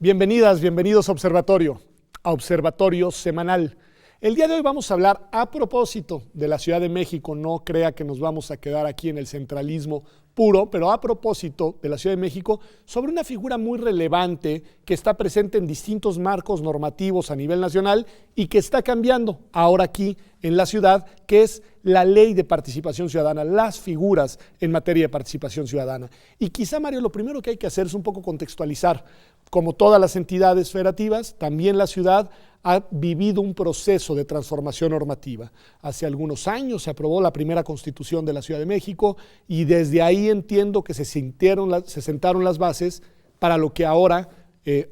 Bienvenidas, bienvenidos a Observatorio Semanal. El día de hoy vamos a hablar a propósito de la Ciudad de México. No crea que nos vamos a quedar aquí en el centralismo puro, pero a propósito de la Ciudad de México, sobre una figura muy relevante que está presente en distintos marcos normativos a nivel nacional y que está cambiando ahora aquí en la ciudad, que es la Ley de Participación Ciudadana, las figuras en materia de participación ciudadana. Y quizá, Mario, lo primero que hay que hacer es un poco contextualizar. Como todas las entidades federativas, también la ciudad ha vivido un proceso de transformación normativa. Hace algunos años se aprobó la primera Constitución de la Ciudad de México y desde ahí entiendo que se sentaron las bases para lo que ahora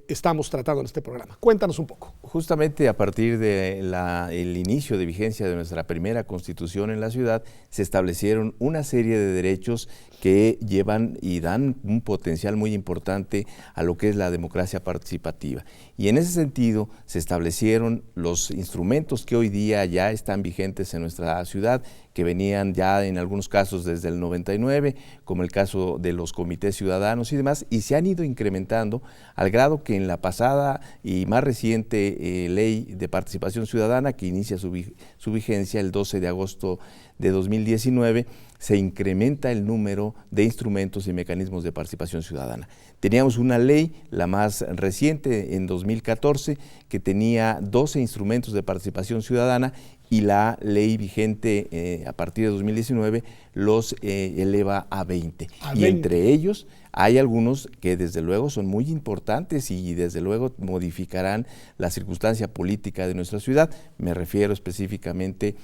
estamos tratando en este programa. Cuéntanos un poco. Justamente a partir del inicio de vigencia de nuestra primera Constitución en la ciudad, se establecieron una serie de derechos que llevan y dan un potencial muy importante a lo que es la democracia participativa. Y en ese sentido se establecieron los instrumentos que hoy día ya están vigentes en nuestra ciudad, que venían ya en algunos casos desde el 99, como el caso de los comités ciudadanos y demás, y se han ido incrementando al grado que en la pasada y más reciente Ley de Participación Ciudadana, que inicia su vigencia el 12 de agosto de 2019, se incrementa el número de instrumentos y mecanismos de participación ciudadana. Teníamos una ley, la más reciente, en 2014, que tenía 12 instrumentos de participación ciudadana, y la ley vigente a partir de 2019 los eleva a 20. Y entre ellos hay algunos que desde luego son muy importantes y desde luego modificarán la circunstancia política de nuestra ciudad. Me refiero específicamente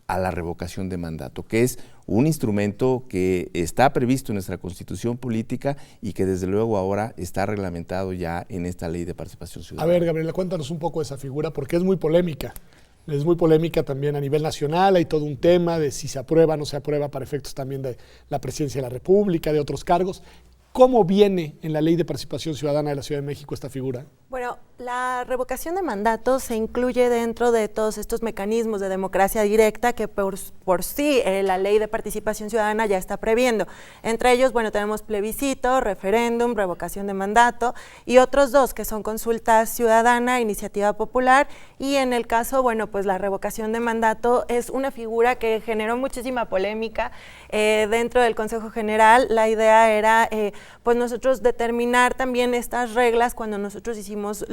a la revocación de mandato, que es un instrumento que está previsto en nuestra Constitución política y que desde luego ahora está reglamentado ya en esta Ley de Participación Ciudadana. A ver, Gabriela, cuéntanos un poco de esa figura, porque es muy polémica. Es muy polémica también a nivel nacional, hay todo un tema de si se aprueba o no se aprueba para efectos también de la Presidencia de la República, de otros cargos. ¿Cómo viene en la Ley de Participación Ciudadana de la Ciudad de México esta figura? Bueno, la revocación de mandato se incluye dentro de todos estos mecanismos de democracia directa que por sí la Ley de Participación Ciudadana ya está previendo. Entre ellos, bueno, tenemos plebiscito, referéndum, revocación de mandato y otros dos que son consulta ciudadana, iniciativa popular, y en el caso, bueno, pues la revocación de mandato es una figura que generó muchísima polémica dentro del Consejo General. La idea era pues nosotros determinar también estas reglas cuando nosotros hicimos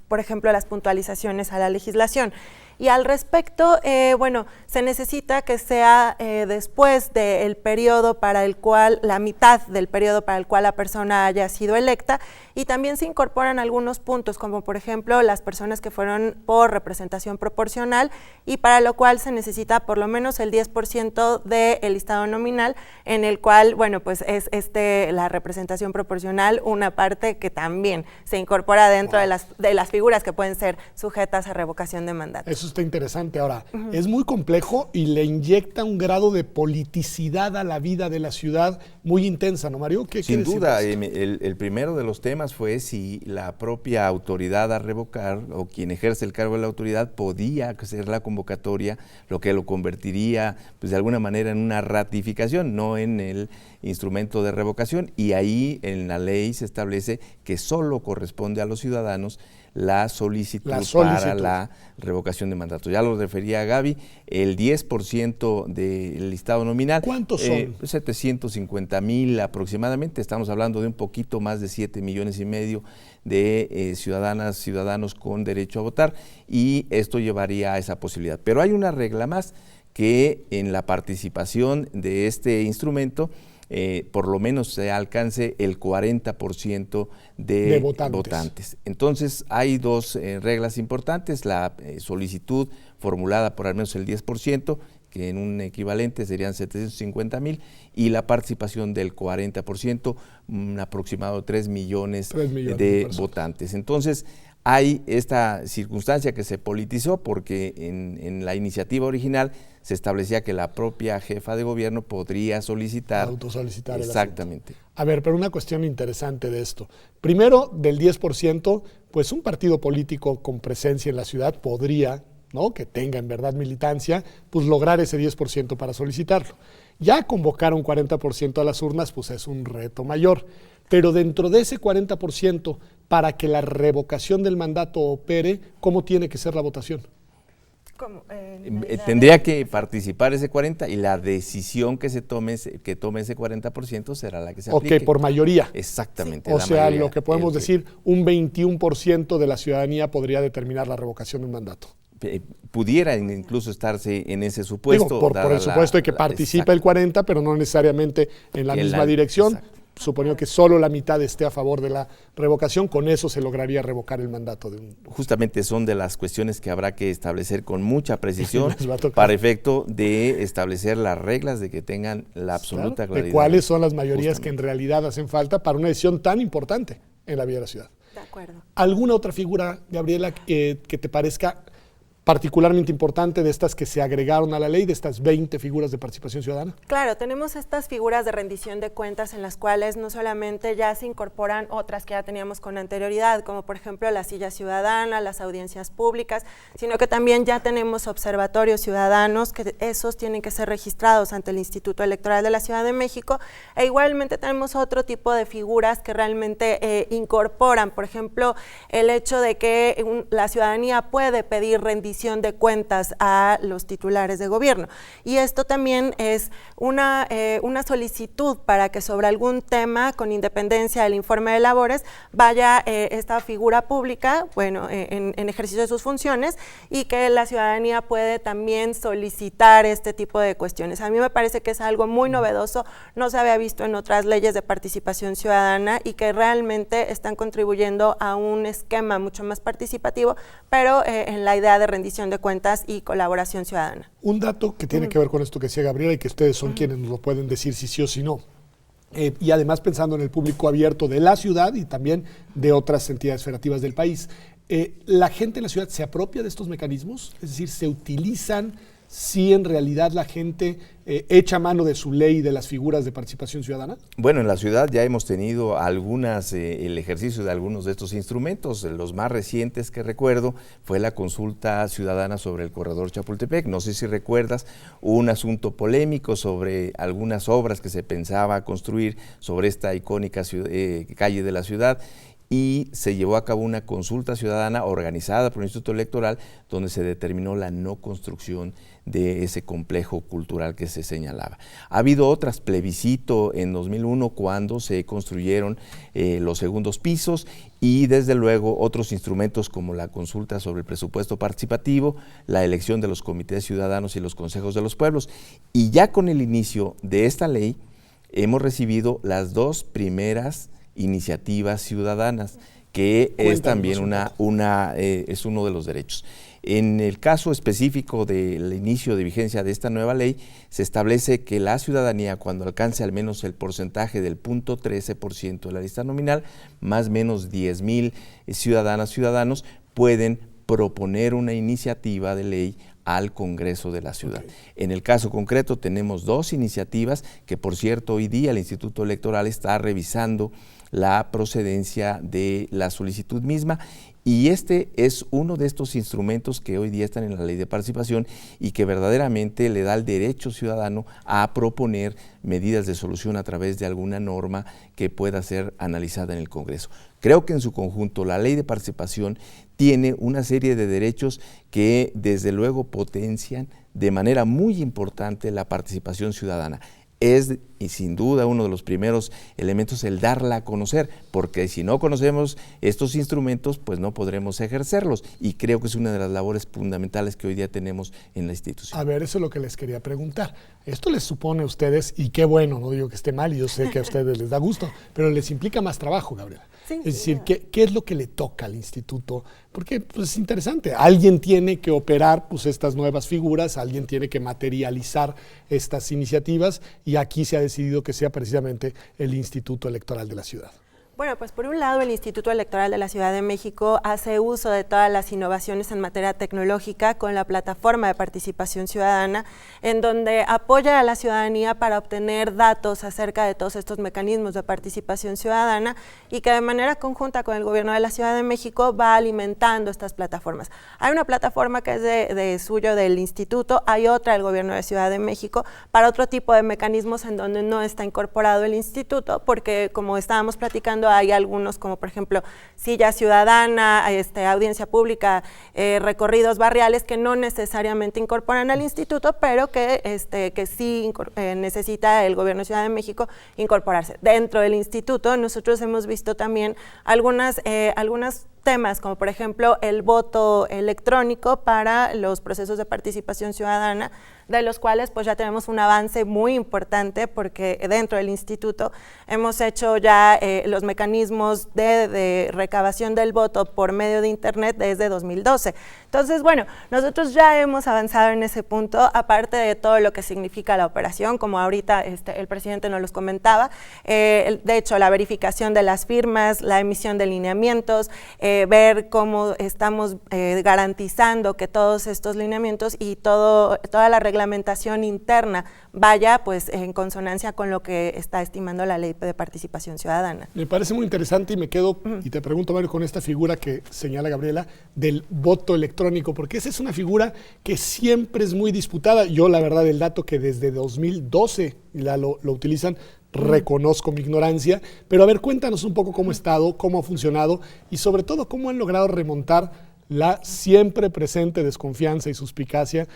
por ejemplo, las puntualizaciones a la legislación. Y al respecto, bueno, se necesita que sea después del periodo para el cual, la mitad del periodo para el cual la persona haya sido electa, y también se incorporan algunos puntos, como por ejemplo las personas que fueron por representación proporcional, y para lo cual se necesita por lo menos el 10% del listado nominal, en el cual, bueno, pues es la representación proporcional una parte que también se incorpora dentro de las figuras que pueden ser sujetas a revocación de mandato. Eso está interesante. Ahora, es muy complejo y le inyecta un grado de politicidad a la vida de la ciudad muy intensa, ¿no, Mario? Sin duda, el primero de los temas fue si la propia autoridad a revocar o quien ejerce el cargo de la autoridad podía hacer la convocatoria, lo que lo convertiría pues de alguna manera en una ratificación, no en el instrumento de revocación, y ahí en la ley se establece que solo corresponde a los ciudadanos la solicitud para la revocación de mandato. Ya lo refería Gaby, el 10% del listado nominal. ¿Cuántos son? 750,000 aproximadamente, estamos hablando de un poquito más de 7,5 millones de ciudadanos con derecho a votar, y esto llevaría a esa posibilidad. Pero hay una regla más, que en la participación de este instrumento por lo menos se alcance el 40% de votantes. Entonces hay dos reglas importantes: la solicitud formulada por al menos el 10%, que en un equivalente serían 750,000, y la participación del 40%, un aproximado de 3 millones de votantes. Entonces hay esta circunstancia que se politizó porque en la iniciativa original se establecía que la propia jefa de gobierno podría solicitar. Autosolicitar. Exactamente. A ver, pero una cuestión interesante de esto. Primero, del 10%, pues un partido político con presencia en la ciudad podría, ¿no?, que tenga en verdad militancia, pues lograr ese 10% para solicitarlo. Ya convocar un 40% a las urnas, pues es un reto mayor. pero dentro de ese 40%, para que la revocación del mandato opere, ¿cómo tiene que ser la votación? Tendría que participar ese 40% y la decisión que tome ese 40% será la que se aplique. Ok, por mayoría. Exactamente. Sí. O sea, mayoría, lo que podemos decir, un 21% de la ciudadanía podría determinar la revocación del mandato. Pudiera incluso estarse en ese supuesto. Digo, por el supuesto de que participe el 40%, pero no necesariamente en la misma dirección. Exacto. Suponiendo que solo la mitad esté a favor de la revocación, con eso se lograría revocar el mandato de un... Justamente son de las cuestiones que habrá que establecer con mucha precisión para efecto de establecer las reglas de que tengan la absoluta claridad. De cuáles son las mayorías que en realidad hacen falta para una decisión tan importante en la vida de la ciudad. De acuerdo. ¿Alguna otra figura, Gabriela, que te parezca particularmente importante de estas que se agregaron a la ley, de estas 20 figuras de participación ciudadana? Claro, tenemos estas figuras de rendición de cuentas en las cuales no solamente ya se incorporan otras que ya teníamos con anterioridad, como por ejemplo la silla ciudadana, las audiencias públicas, sino que también ya tenemos observatorios ciudadanos, que esos tienen que ser registrados ante el Instituto Electoral de la Ciudad de México, e igualmente tenemos otro tipo de figuras que realmente incorporan, por ejemplo, el hecho de que la ciudadanía puede pedir rendición de cuentas a los titulares de gobierno. Y esto también es una solicitud para que sobre algún tema, con independencia del informe de labores, vaya esta figura pública, bueno, en ejercicio de sus funciones, y que la ciudadanía puede también solicitar este tipo de cuestiones. A mí me parece que es algo muy novedoso, no se había visto en otras leyes de participación ciudadana y que realmente están contribuyendo a un esquema mucho más participativo, pero en la idea de rendición de cuentas y colaboración ciudadana. Un dato que tiene que ver con esto que decía Gabriela y que ustedes son quienes nos lo pueden decir si sí o si no. Y además pensando en el público abierto de la ciudad y también de otras entidades federativas del país. ¿La gente en la ciudad se apropia de estos mecanismos? Es decir, ¿se utilizan si en realidad la gente echa mano de su ley y de las figuras de participación ciudadana? Bueno, en la ciudad ya hemos tenido el ejercicio de algunos de estos instrumentos. Los más recientes que recuerdo fue la consulta ciudadana sobre el corredor Chapultepec. No sé si recuerdas, un asunto polémico sobre algunas obras que se pensaba construir sobre esta icónica calle de la ciudad, y se llevó a cabo una consulta ciudadana organizada por el Instituto Electoral donde se determinó la no construcción de ese complejo cultural que se señalaba. Ha habido otras, plebiscito en 2001 cuando se construyeron los segundos pisos, y desde luego otros instrumentos como la consulta sobre el presupuesto participativo, la elección de los comités ciudadanos y los consejos de los pueblos. Y ya con el inicio de esta ley hemos recibido las dos primeras iniciativas ciudadanas, que es también es uno de los derechos. En el caso específico del inicio de vigencia de esta nueva ley, se establece que la ciudadanía, cuando alcance al menos el porcentaje del 0.13% de la lista nominal, más o menos 10,000 ciudadanos, pueden proponer una iniciativa de ley al Congreso de la ciudad. Okay. En el caso concreto tenemos dos iniciativas que, por cierto, hoy día el Instituto Electoral está revisando la procedencia de la solicitud misma, y este es uno de estos instrumentos que hoy día están en la ley de participación y que verdaderamente le da el derecho ciudadano a proponer medidas de solución a través de alguna norma que pueda ser analizada en el Congreso. Creo que en su conjunto la ley de participación tiene una serie de derechos que desde luego potencian de manera muy importante la participación ciudadana. Es, y sin duda, uno de los primeros elementos el darla a conocer, porque si no conocemos estos instrumentos, pues no podremos ejercerlos, y creo que es una de las labores fundamentales que hoy día tenemos en la institución. A ver, eso es lo que les quería preguntar. Esto les supone a ustedes, y qué bueno, no digo que esté mal, y yo sé que a ustedes les da gusto, pero les implica más trabajo, Gabriela. Sí, es decir, ¿qué es lo que le toca al instituto? Porque pues, es interesante, alguien tiene que operar pues, estas nuevas figuras, alguien tiene que materializar estas iniciativas, y aquí se ha decidido que sea precisamente el Instituto Electoral de la ciudad. Bueno, pues por un lado el Instituto Electoral de la Ciudad de México hace uso de todas las innovaciones en materia tecnológica con la plataforma de participación ciudadana, en donde apoya a la ciudadanía para obtener datos acerca de todos estos mecanismos de participación ciudadana y que de manera conjunta con el gobierno de la Ciudad de México va alimentando estas plataformas. Hay una plataforma que es de suyo del instituto, hay otra del gobierno de Ciudad de México para otro tipo de mecanismos en donde no está incorporado el instituto, porque como estábamos platicando, hay algunos como por ejemplo silla ciudadana, audiencia pública, recorridos barriales que no necesariamente incorporan al instituto, pero que sí necesita el gobierno de Ciudad de México incorporarse. Dentro del instituto nosotros hemos visto también algunos temas, como por ejemplo el voto electrónico para los procesos de participación ciudadana, de los cuales pues ya tenemos un avance muy importante porque dentro del instituto hemos hecho ya los mecanismos de recabación del voto por medio de internet desde 2012. Entonces, bueno, nosotros ya hemos avanzado en ese punto, aparte de todo lo que significa la operación, como ahorita el presidente nos los comentaba, de hecho la verificación de las firmas, la emisión de lineamientos, ver cómo estamos garantizando que todos estos lineamientos y toda la reglamentación interna vaya pues en consonancia con lo que está estimando la ley de participación ciudadana. Me parece muy interesante y me quedo, y te pregunto, Mario, con esta figura que señala Gabriela, del voto electrónico, porque esa es una figura que siempre es muy disputada. Yo, la verdad, el dato que desde 2012 lo utilizan, reconozco mi ignorancia, pero a ver, cuéntanos un poco cómo ha estado, cómo ha funcionado y sobre todo cómo han logrado remontar la siempre presente desconfianza y suspicacia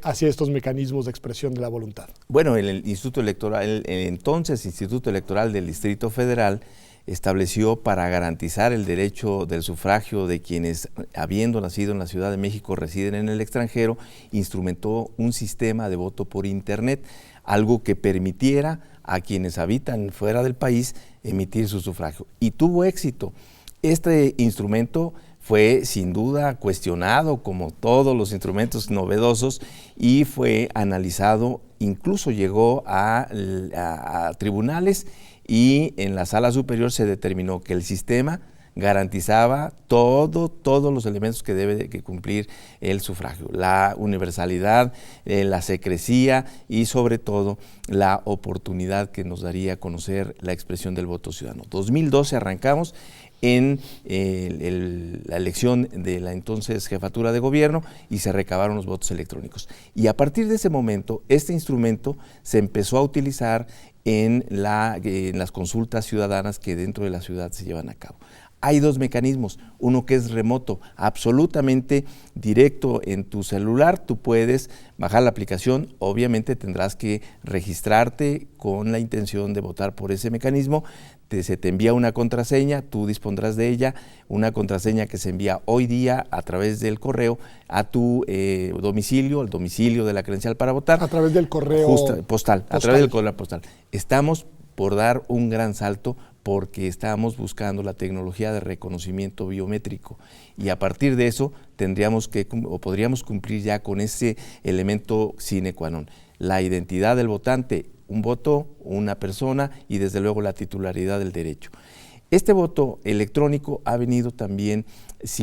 hacia estos mecanismos de expresión de la voluntad. Bueno, el Instituto Electoral, el entonces Instituto Electoral del Distrito Federal estableció para garantizar el derecho del sufragio de quienes, habiendo nacido en la Ciudad de México, residen en el extranjero, instrumentó un sistema de voto por Internet, algo que permitiera a quienes habitan fuera del país emitir su sufragio. Y tuvo éxito. Este instrumento fue sin duda cuestionado como todos los instrumentos novedosos y fue analizado, incluso llegó a tribunales y en la sala superior se determinó que el sistema garantizaba todos los elementos que debe que cumplir el sufragio, la universalidad, la secrecía y sobre todo la oportunidad que nos daría a conocer la expresión del voto ciudadano. 2012 arrancamos en la elección de la entonces jefatura de gobierno y se recabaron los votos electrónicos. Y a partir de ese momento, este instrumento se empezó a utilizar en las consultas ciudadanas que dentro de la ciudad se llevan a cabo. Hay dos mecanismos, uno que es remoto, absolutamente directo en tu celular, tú puedes bajar la aplicación, obviamente tendrás que registrarte con la intención de votar por ese mecanismo, se te envía una contraseña, tú dispondrás de ella, una contraseña que se envía hoy día a través del correo a tu domicilio, el domicilio de la credencial para votar. A través del correo postal. A través del correo postal. Estamos por dar un gran salto porque estamos buscando la tecnología de reconocimiento biométrico y a partir de eso podríamos cumplir ya con ese elemento sine qua non, la identidad del votante, un voto, una persona y desde luego la titularidad del derecho. Este voto electrónico ha venido también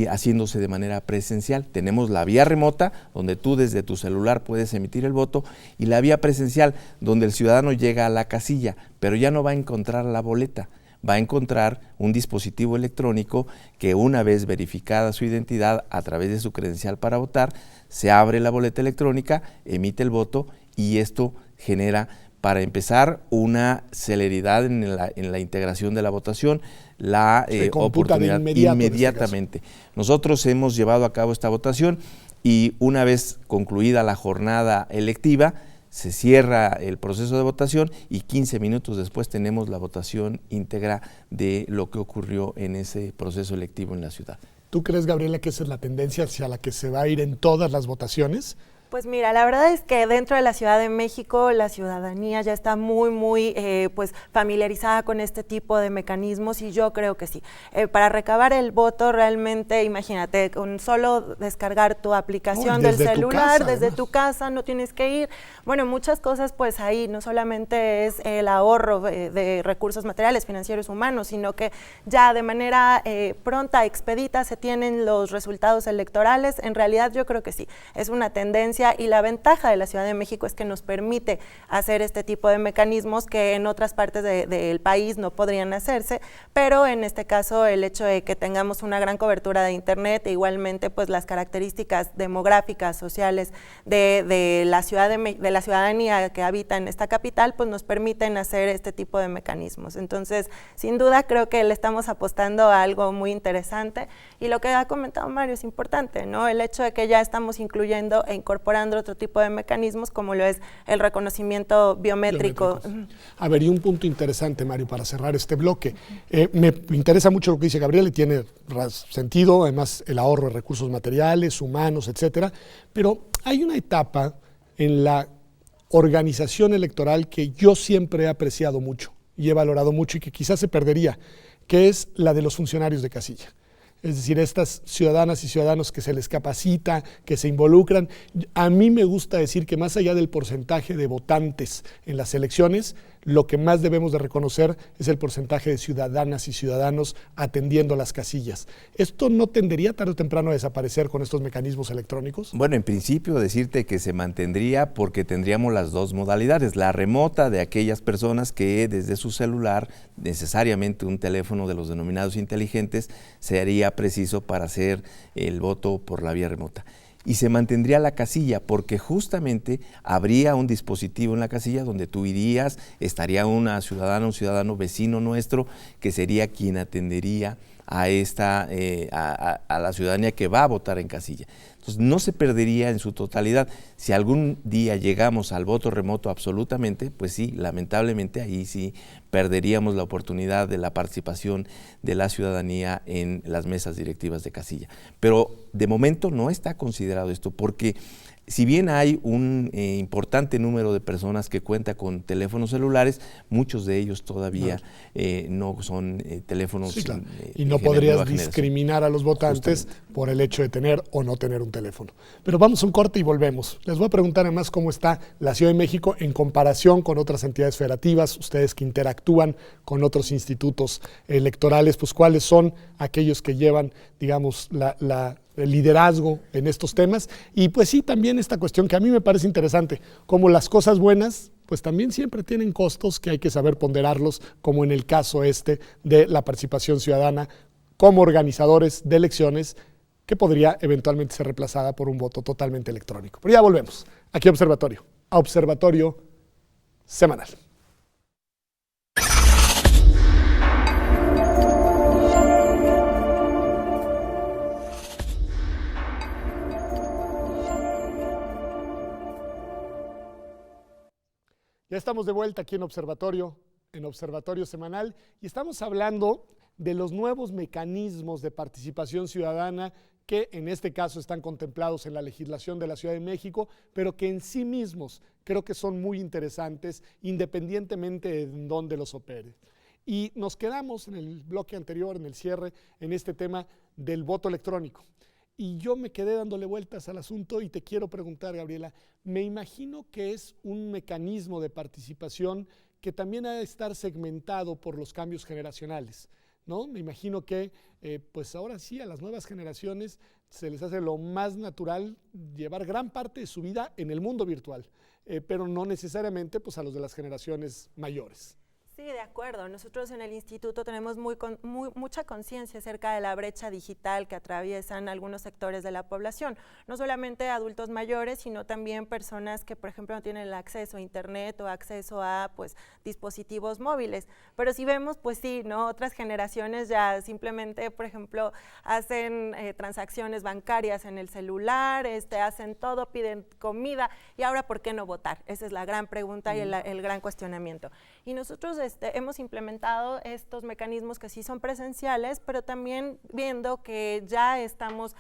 haciéndose de manera presencial. Tenemos la vía remota, donde tú desde tu celular puedes emitir el voto, y la vía presencial, donde el ciudadano llega a la casilla, pero ya no va a encontrar la boleta, va a encontrar un dispositivo electrónico que una vez verificada su identidad a través de su credencial para votar, se abre la boleta electrónica, emite el voto y esto genera, para empezar, una celeridad en la integración de la votación, la oportunidad inmediatamente. Nosotros hemos llevado a cabo esta votación y una vez concluida la jornada electiva, se cierra el proceso de votación y 15 minutos después tenemos la votación íntegra de lo que ocurrió en ese proceso electivo en la ciudad. ¿Tú crees, Gabriela, que esa es la tendencia hacia la que se va a ir en todas las votaciones? Pues mira, la verdad es que dentro de la Ciudad de México la ciudadanía ya está muy pues familiarizada con este tipo de mecanismos y yo creo que sí. Para recabar el voto realmente, imagínate, con solo descargar tu aplicación del celular desde tu casa, no tienes que ir. Bueno, muchas cosas pues ahí, no solamente es el ahorro de recursos materiales, financieros, humanos, sino que ya de manera pronta, expedita, se tienen los resultados electorales. En realidad yo creo que sí, es una tendencia y la ventaja de la Ciudad de México es que nos permite hacer este tipo de mecanismos que en otras partes del país no podrían hacerse, pero en este caso el hecho de que tengamos una gran cobertura de internet e igualmente pues las características demográficas, sociales de la ciudadanía que habita en esta capital, pues nos permiten hacer este tipo de mecanismos. Entonces, sin duda creo que le estamos apostando a algo muy interesante y lo que ha comentado Mario es importante, ¿no? El hecho de que ya estamos incluyendo e incorporando otro tipo de mecanismos como lo es el reconocimiento biométrico. A ver, y un punto interesante, Mario, para cerrar este bloque. Me interesa mucho lo que dice Gabriela y tiene sentido, además el ahorro de recursos materiales, humanos, etcétera, pero hay una etapa en la organización electoral que yo siempre he apreciado mucho y he valorado mucho y que quizás se perdería, que es la de los funcionarios de casilla. Es decir, estas ciudadanas y ciudadanos que se les capacita, que se involucran. A mí me gusta decir que más allá del porcentaje de votantes en las elecciones, lo que más debemos de reconocer es el porcentaje de ciudadanas y ciudadanos atendiendo las casillas. ¿Esto no tendería tarde o temprano a desaparecer con estos mecanismos electrónicos? Bueno, en principio decirte que se mantendría porque tendríamos las dos modalidades, la remota de aquellas personas que desde su celular, necesariamente un teléfono de los denominados inteligentes, sería preciso para hacer el voto por la vía remota. Y se mantendría la casilla porque justamente habría un dispositivo en la casilla donde tú irías, estaría una ciudadana, un ciudadano vecino nuestro que sería quien atendería a la ciudadanía que va a votar en casilla. Entonces no se perdería en su totalidad. Si algún día llegamos al voto remoto absolutamente, pues sí, lamentablemente ahí sí perderíamos la oportunidad de la participación de la ciudadanía en las mesas directivas de casilla. Pero de momento no está considerado esto porque si bien hay un importante número de personas que cuenta con teléfonos celulares, muchos de ellos todavía no son teléfonos. Sí, claro. Y no podrías discriminar a los votantes por el hecho de tener o no tener un teléfono. Pero vamos a un corte y volvemos. Les voy a preguntar además cómo está la Ciudad de México en comparación con otras entidades federativas, ustedes que interactúan con otros institutos electorales, pues cuáles son aquellos que llevan, digamos, el liderazgo en estos temas y pues sí, también esta cuestión que a mí me parece interesante, como las cosas buenas pues también siempre tienen costos que hay que saber ponderarlos, como en el caso de la participación ciudadana como organizadores de elecciones que podría eventualmente ser reemplazada por un voto totalmente electrónico. Pero ya volvemos, aquí a Observatorio Semanal. Ya estamos de vuelta aquí en Observatorio Semanal, y estamos hablando de los nuevos mecanismos de participación ciudadana que en este caso están contemplados en la legislación de la Ciudad de México, pero que en sí mismos creo que son muy interesantes independientemente de dónde los opere. Y nos quedamos en el bloque anterior, en el cierre, en este tema del voto electrónico. Y yo me quedé dándole vueltas al asunto y te quiero preguntar, Gabriela, me imagino que es un mecanismo de participación que también ha de estar segmentado por los cambios generacionales, ¿no? Me imagino que pues ahora sí a las nuevas generaciones se les hace lo más natural llevar gran parte de su vida en el mundo virtual, pero no necesariamente pues a los de las generaciones mayores. Sí, de acuerdo. Nosotros en el instituto tenemos mucha conciencia acerca de la brecha digital que atraviesan algunos sectores de la población, no solamente adultos mayores, sino también personas que, por ejemplo, no tienen el acceso a internet o acceso a pues, dispositivos móviles. Pero si vemos, pues sí, ¿no? Otras generaciones ya simplemente, por ejemplo, hacen transacciones bancarias en el celular, hacen todo, piden comida, y ahora, ¿por qué no votar? Esa es la gran pregunta y el gran cuestionamiento. Y nosotros hemos implementado estos mecanismos que sí son presenciales, pero también viendo que ya estamos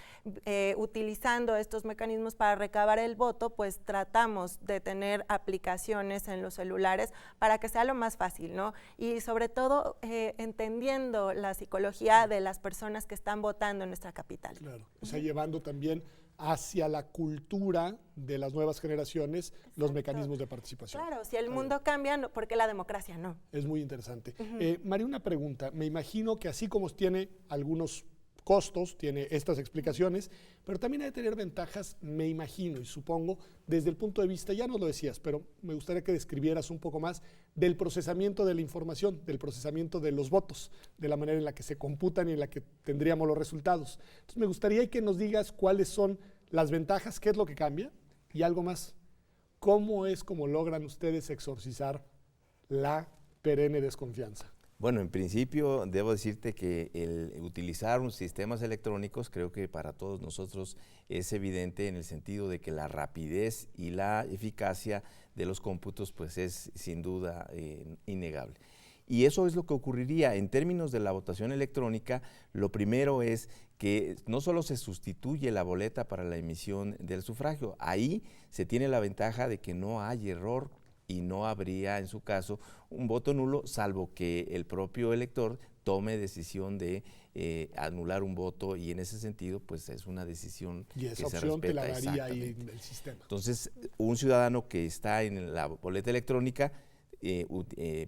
utilizando estos mecanismos para recabar el voto, pues tratamos de tener aplicaciones en los celulares para que sea lo más fácil, ¿no? Y sobre todo entendiendo la psicología de las personas que están votando en nuestra capital. Claro, o sea, llevando también hacia la cultura de las nuevas generaciones los mecanismos de participación. Claro, si el mundo cambia, ¿por qué la democracia no? Es muy interesante. María, una pregunta. Me imagino que así como tiene algunos costos, tiene estas explicaciones, pero también hay de tener ventajas, me imagino y supongo, desde el punto de vista, ya nos lo decías, pero me gustaría que describieras un poco más del procesamiento de la información, del procesamiento de los votos, de la manera en la que se computan y en la que tendríamos los resultados. Entonces me gustaría que nos digas cuáles son las ventajas, qué es lo que cambia y algo más. ¿Cómo logran ustedes exorcizar la perenne desconfianza? Bueno, en principio debo decirte que el utilizar unos sistemas electrónicos creo que para todos nosotros es evidente en el sentido de que la rapidez y la eficacia de los cómputos pues es sin duda innegable. Y eso es lo que ocurriría en términos de la votación electrónica. Lo primero es que no solo se sustituye la boleta para la emisión del sufragio, ahí se tiene la ventaja de que no hay error y no habría en su caso un voto nulo, salvo que el propio elector tome decisión de anular un voto, y en ese sentido pues es una decisión y esa que se opción respeta. te la daría ahí en el sistema. Entonces, un ciudadano que está en la boleta electrónica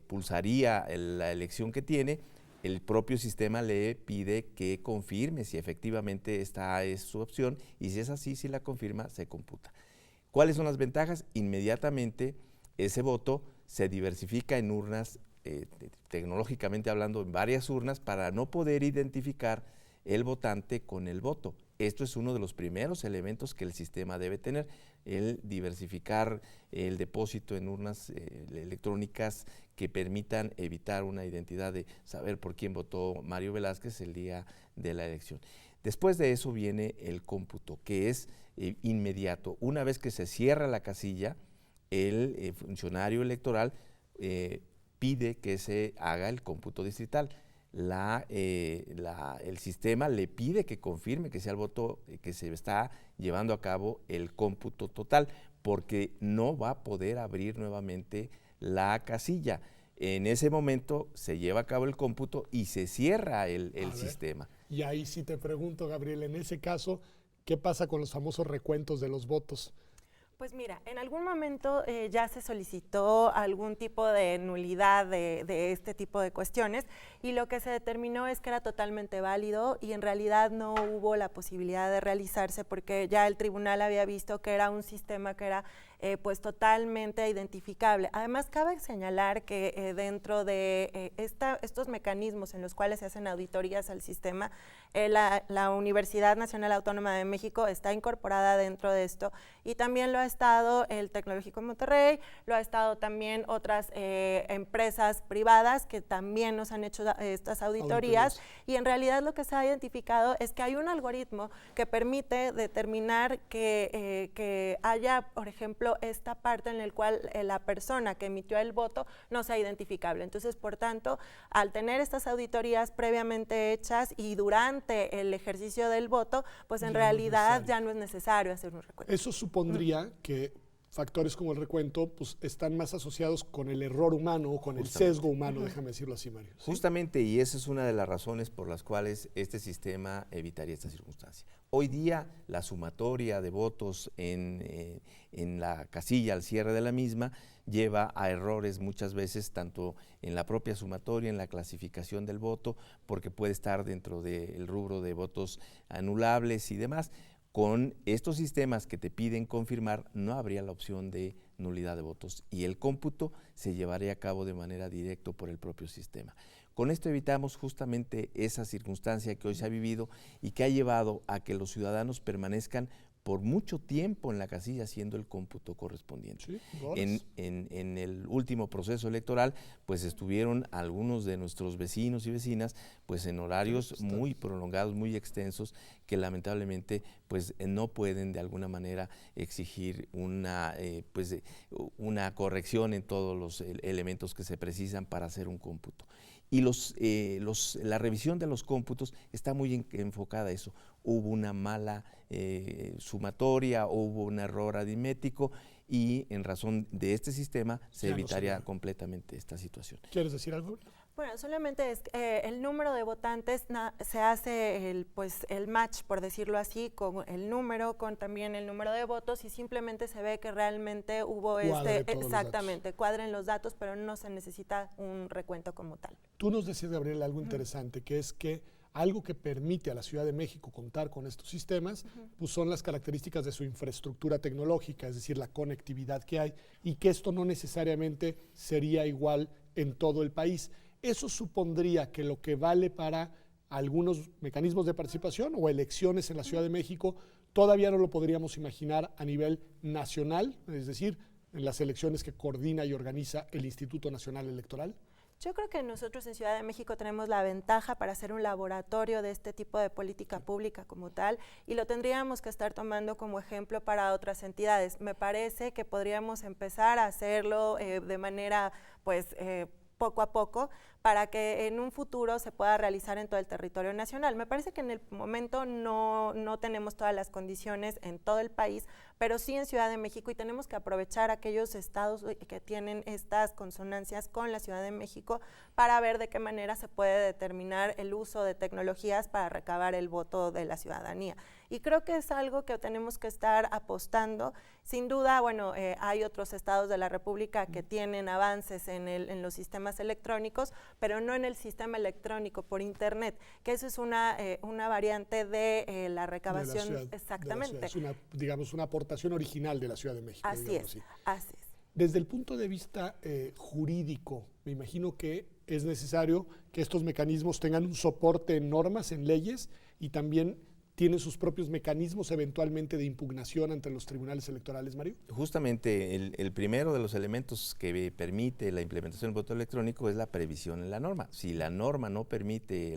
pulsaría la elección que tiene, el propio sistema le pide que confirme si efectivamente esta es su opción, y si es así, si la confirma, se computa. ¿Cuáles son las ventajas? Inmediatamente ese voto se diversifica en urnas, tecnológicamente hablando, en varias urnas, para no poder identificar el votante con el voto. Esto es uno de los primeros elementos que el sistema debe tener, el diversificar el depósito en urnas electrónicas que permitan evitar una identidad de saber por quién votó Mario Velázquez el día de la elección. Después de eso viene el cómputo, que es inmediato. Una vez que se cierra la casilla, el funcionario electoral pide que se haga el cómputo distrital. El sistema le pide que confirme que sea el voto, que se está llevando a cabo el cómputo total, porque no va a poder abrir nuevamente la casilla. En ese momento se lleva a cabo el cómputo y se cierra el sistema. Y ahí sí te pregunto, Gabriel, en ese caso, ¿qué pasa con los famosos recuentos de los votos? Pues mira, en algún momento ya se solicitó algún tipo de nulidad de este tipo de cuestiones, y lo que se determinó es que era totalmente válido y en realidad no hubo la posibilidad de realizarse porque ya el tribunal había visto que era un sistema que era pues totalmente identificable. Además, cabe señalar que dentro de estos mecanismos en los cuales se hacen auditorías al sistema, la Universidad Nacional Autónoma de México está incorporada dentro de esto, y también lo ha estado el Tecnológico de Monterrey, lo ha estado también otras empresas privadas que también nos han hecho estas auditorías, y en realidad lo que se ha identificado es que hay un algoritmo que permite determinar que haya, por ejemplo, esta parte en la cual la persona que emitió el voto no sea identificable. Entonces, por tanto, al tener estas auditorías previamente hechas y durante el ejercicio del voto, pues en realidad ya no es necesario hacer un recuento. Eso supondría que factores como el recuento pues, están más asociados con el error humano o con el sesgo humano, déjame decirlo así, Mario. ¿Sí? Justamente, y esa es una de las razones por las cuales este sistema evitaría esta circunstancia. Hoy día, la sumatoria de votos en la casilla al cierre de la misma lleva a errores muchas veces, tanto en la propia sumatoria, en la clasificación del voto, porque puede estar dentro del rubro de votos anulables y demás. Con estos sistemas que te piden confirmar, no habría la opción de nulidad de votos y el cómputo se llevaría a cabo de manera directa por el propio sistema. Con esto evitamos justamente esa circunstancia que hoy se ha vivido y que ha llevado a que los ciudadanos permanezcan por mucho tiempo en la casilla haciendo el cómputo correspondiente. Sí, en el último proceso electoral, pues estuvieron algunos de nuestros vecinos y vecinas pues en horarios muy prolongados, muy extensos, que lamentablemente pues no pueden de alguna manera exigir una corrección en todos los elementos que se precisan para hacer un cómputo. Y la revisión de los cómputos está muy enfocada a eso. Hubo una mala sumatoria, hubo un error aritmético y en razón de este sistema se evitaría completamente esta situación. ¿Quieres decir algo? Bueno, solamente es el número de votantes se hace el match, por decirlo así, con el número, con también el número de votos y simplemente se ve que realmente hubo cuadren los datos, pero no se necesita un recuento como tal. Tú nos decías, Gabriel, algo interesante, que es que algo que permite a la Ciudad de México contar con estos sistemas, pues son las características de su infraestructura tecnológica, es decir, la conectividad que hay, y que esto no necesariamente sería igual en todo el país. Eso supondría que lo que vale para algunos mecanismos de participación o elecciones en la Ciudad de México todavía no lo podríamos imaginar a nivel nacional, es decir, en las elecciones que coordina y organiza el Instituto Nacional Electoral. Yo creo que nosotros en Ciudad de México tenemos la ventaja para hacer un laboratorio de este tipo de política pública como tal y lo tendríamos que estar tomando como ejemplo para otras entidades. Me parece que podríamos empezar a hacerlo de manera poco a poco para que en un futuro se pueda realizar en todo el territorio nacional. Me parece que en el momento no tenemos todas las condiciones en todo el país, pero sí en Ciudad de México y tenemos que aprovechar aquellos estados que tienen estas consonancias con la Ciudad de México para ver de qué manera se puede determinar el uso de tecnologías para recabar el voto de la ciudadanía. Y creo que es algo que tenemos que estar apostando. Sin duda, hay otros estados de la República que tienen avances en los sistemas electrónicos, pero no en el sistema electrónico por internet, que eso es una variante de la recabación. De la ciudad, exactamente. Es una aportación original de la Ciudad de México. Así es. Desde el punto de vista jurídico, me imagino que es necesario que estos mecanismos tengan un soporte en normas, en leyes, y también tienen sus propios mecanismos eventualmente de impugnación ante los tribunales electorales, Mario. Justamente el primero de los elementos que permite la implementación del voto electrónico es la previsión en la norma. Si la norma no permite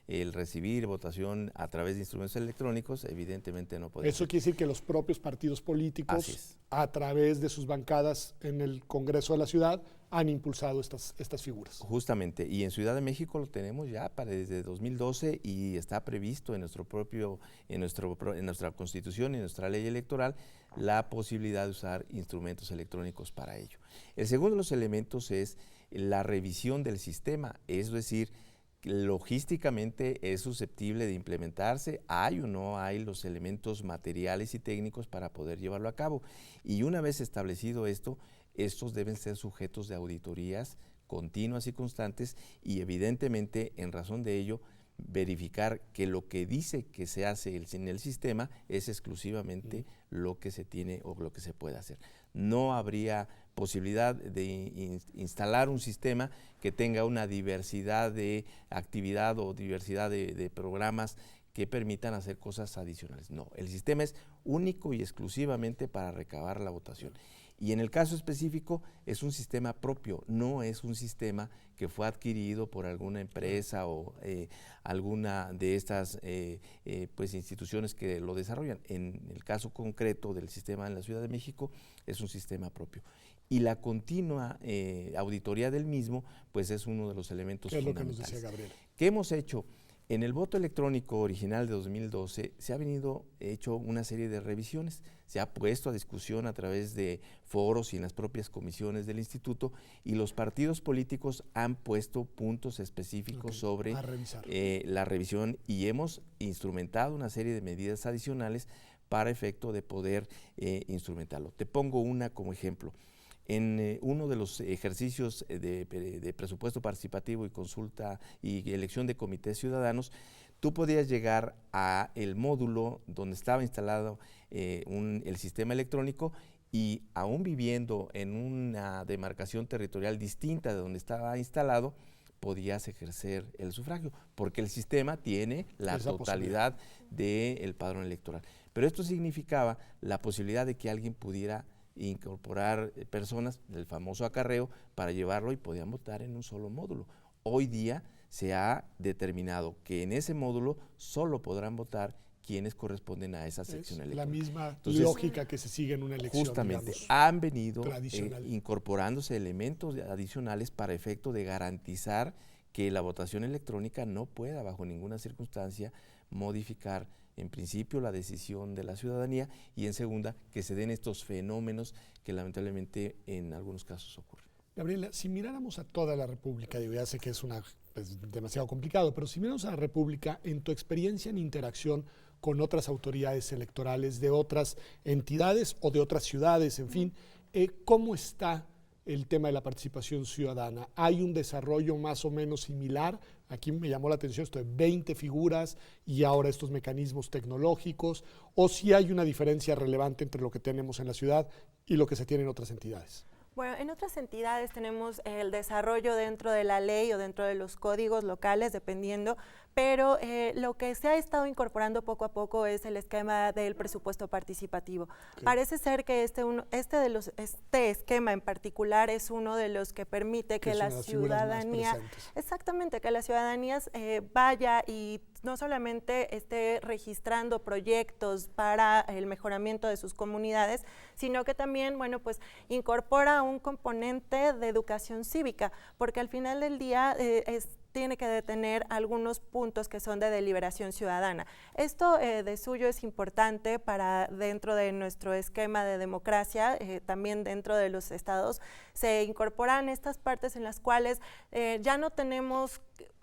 el recibir votación a través de instrumentos electrónicos, evidentemente no puede Eso quiere decir que los propios partidos políticos, a través de sus bancadas en el Congreso de la ciudad, han impulsado estas figuras. Justamente, y en Ciudad de México lo tenemos ya desde 2012 y está previsto en nuestra Constitución y en nuestra ley electoral la posibilidad de usar instrumentos electrónicos para ello. El segundo de los elementos es la revisión del sistema, es decir, logísticamente es susceptible de implementarse, hay o no hay los elementos materiales y técnicos para poder llevarlo a cabo. Y una vez establecido esto, estos deben ser sujetos de auditorías continuas y constantes y evidentemente en razón de ello verificar que lo que dice que se hace en el sistema es exclusivamente lo que se tiene o lo que se puede hacer. No habría posibilidad de instalar un sistema que tenga una diversidad de actividad o diversidad de programas que permitan hacer cosas adicionales. No, el sistema es único y exclusivamente para recabar la votación. Y en el caso específico es un sistema propio, no es un sistema que fue adquirido por alguna empresa o alguna de estas instituciones que lo desarrollan. En el caso concreto del sistema en la Ciudad de México es un sistema propio. Y la continua auditoría del mismo pues es uno de los elementos fundamentales. ¿Qué es lo que nos decía Gabriel? ¿Qué hemos hecho? En el voto electrónico original de 2012 se ha hecho una serie de revisiones, se ha puesto a discusión a través de foros y en las propias comisiones del instituto y los partidos políticos han puesto puntos específicos sobre la revisión y hemos instrumentado una serie de medidas adicionales para efecto de poder instrumentarlo. Te pongo una como ejemplo. En uno de los ejercicios de presupuesto participativo y consulta y elección de comités ciudadanos, tú podías llegar a el módulo donde estaba instalado el sistema electrónico y aún viviendo en una demarcación territorial distinta de donde estaba instalado, podías ejercer el sufragio, porque el sistema tiene la totalidad del padrón electoral. Pero esto significaba la posibilidad de que alguien pudiera incorporar personas del famoso acarreo para llevarlo y podían votar en un solo módulo. Hoy día se ha determinado que en ese módulo solo podrán votar quienes corresponden a esa sección Es electoral. la misma Entonces, lógica que se sigue en una elección, justamente, digamos, han venido tradicional. incorporándose elementos adicionales para efecto de garantizar que la votación electrónica no pueda bajo ninguna circunstancia modificar en principio la decisión de la ciudadanía y en segunda que se den estos fenómenos que lamentablemente en algunos casos ocurren. Gabriela, si miráramos a toda la República, digo, ya sé que es demasiado complicado, pero si miramos a la República, en tu experiencia en interacción con otras autoridades electorales de otras entidades o de otras ciudades, en fin, ¿cómo está el tema de la participación ciudadana? ¿Hay un desarrollo más o menos similar? Aquí me llamó la atención esto de 20 figuras y ahora estos mecanismos tecnológicos, o si hay una diferencia relevante entre lo que tenemos en la ciudad y lo que se tiene en otras entidades. Bueno, en otras entidades tenemos el desarrollo dentro de la ley o dentro de los códigos locales, dependiendo, pero lo que se ha estado incorporando poco a poco es el esquema del presupuesto participativo. Okay. Parece ser que este esquema en particular es uno de los que permite que la ciudadanía, exactamente, que la ciudadanía vaya y no solamente esté registrando proyectos para el mejoramiento de sus comunidades, sino que también, bueno, pues incorpora un componente de educación cívica, porque al final del día tiene que detener algunos puntos que son de deliberación ciudadana. Esto de suyo es importante para dentro de nuestro esquema de democracia, también dentro de los estados se incorporan estas partes en las cuales ya no tenemos,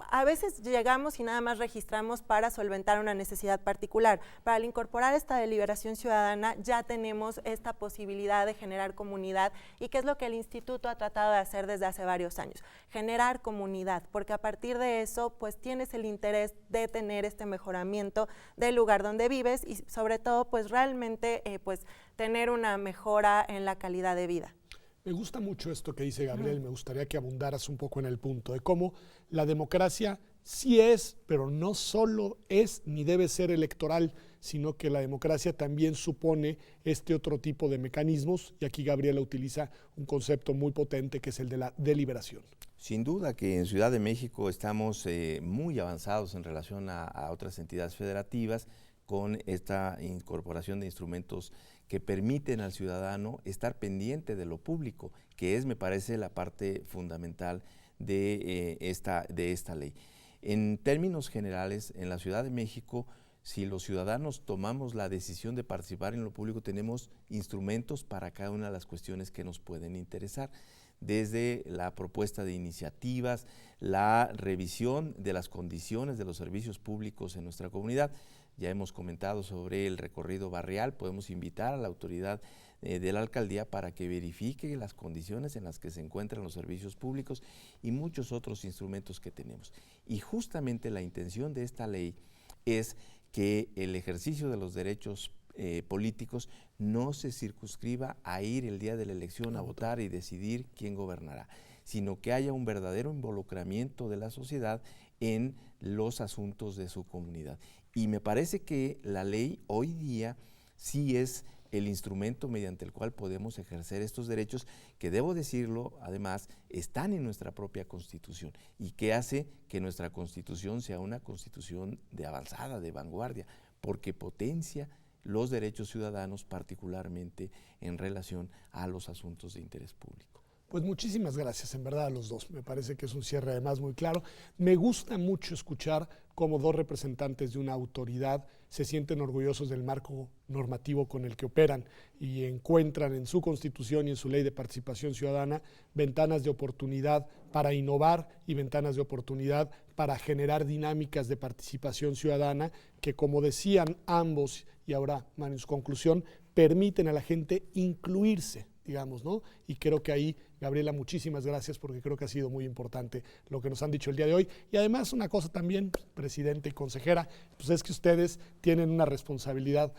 a veces llegamos y nada más registramos para solventar una necesidad particular. Para al incorporar esta deliberación ciudadana ya tenemos esta posibilidad de generar comunidad y que es lo que el instituto ha tratado de hacer desde hace varios años, generar comunidad, porque a partir de eso pues tienes el interés de tener este mejoramiento del lugar donde vives y sobre todo pues realmente pues tener una mejora en la calidad de vida. Me gusta mucho esto que dice Gabriel, me gustaría que abundaras un poco en el punto de cómo la democracia sí es, pero no solo es ni debe ser electoral, sino que la democracia también supone este otro tipo de mecanismos, y aquí Gabriela utiliza un concepto muy potente que es el de la deliberación. Sin duda que en Ciudad de México estamos muy avanzados en relación a otras entidades federativas, con esta incorporación de instrumentos que permiten al ciudadano estar pendiente de lo público, que es, me parece, la parte fundamental de esta ley. En términos generales, en la Ciudad de México, si los ciudadanos tomamos la decisión de participar en lo público, tenemos instrumentos para cada una de las cuestiones que nos pueden interesar, desde la propuesta de iniciativas, la revisión de las condiciones de los servicios públicos en nuestra comunidad. Ya hemos comentado sobre el recorrido barrial, podemos invitar a la autoridad de la alcaldía para que verifique las condiciones en las que se encuentran los servicios públicos y muchos otros instrumentos que tenemos. Y justamente la intención de esta ley es que el ejercicio de los derechos políticos no se circunscriba a ir el día de la elección a votar y decidir quién gobernará, sino que haya un verdadero involucramiento de la sociedad en los asuntos de su comunidad. Y me parece que la ley hoy día sí es el instrumento mediante el cual podemos ejercer estos derechos que, debo decirlo, además, están en nuestra propia Constitución y que hace que nuestra Constitución sea una Constitución de avanzada, de vanguardia, porque potencia los derechos ciudadanos, particularmente en relación a los asuntos de interés público. Pues muchísimas gracias, en verdad, a los dos. Me parece que es un cierre además muy claro. Me gusta mucho escuchar cómo dos representantes de una autoridad se sienten orgullosos del marco normativo con el que operan y encuentran en su Constitución y en su Ley de Participación Ciudadana ventanas de oportunidad para innovar y ventanas de oportunidad para generar dinámicas de participación ciudadana que, como decían ambos, y ahora, en su conclusión, permiten a la gente incluirse, digamos, ¿no? Y creo que ahí, Gabriela, muchísimas gracias, porque creo que ha sido muy importante lo que nos han dicho el día de hoy. Y además, una cosa también, presidente y consejera, pues es que ustedes tienen una responsabilidad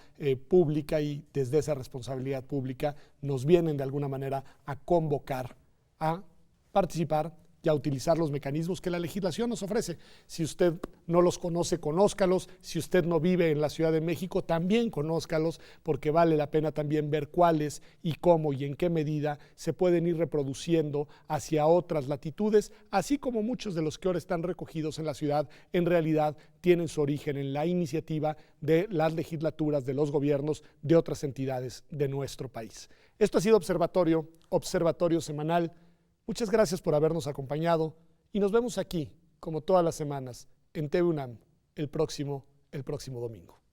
pública y desde esa responsabilidad pública nos vienen de alguna manera a convocar, a participar y a utilizar los mecanismos que la legislación nos ofrece. Si usted no los conoce, conózcalos. Si usted no vive en la Ciudad de México, también conózcalos, porque vale la pena también ver cuáles y cómo y en qué medida se pueden ir reproduciendo hacia otras latitudes, así como muchos de los que ahora están recogidos en la ciudad en realidad tienen su origen en la iniciativa de las legislaturas, de los gobiernos de otras entidades de nuestro país. Esto ha sido Observatorio Semanal. Muchas gracias por habernos acompañado y nos vemos aquí, como todas las semanas, en TV UNAM el próximo domingo.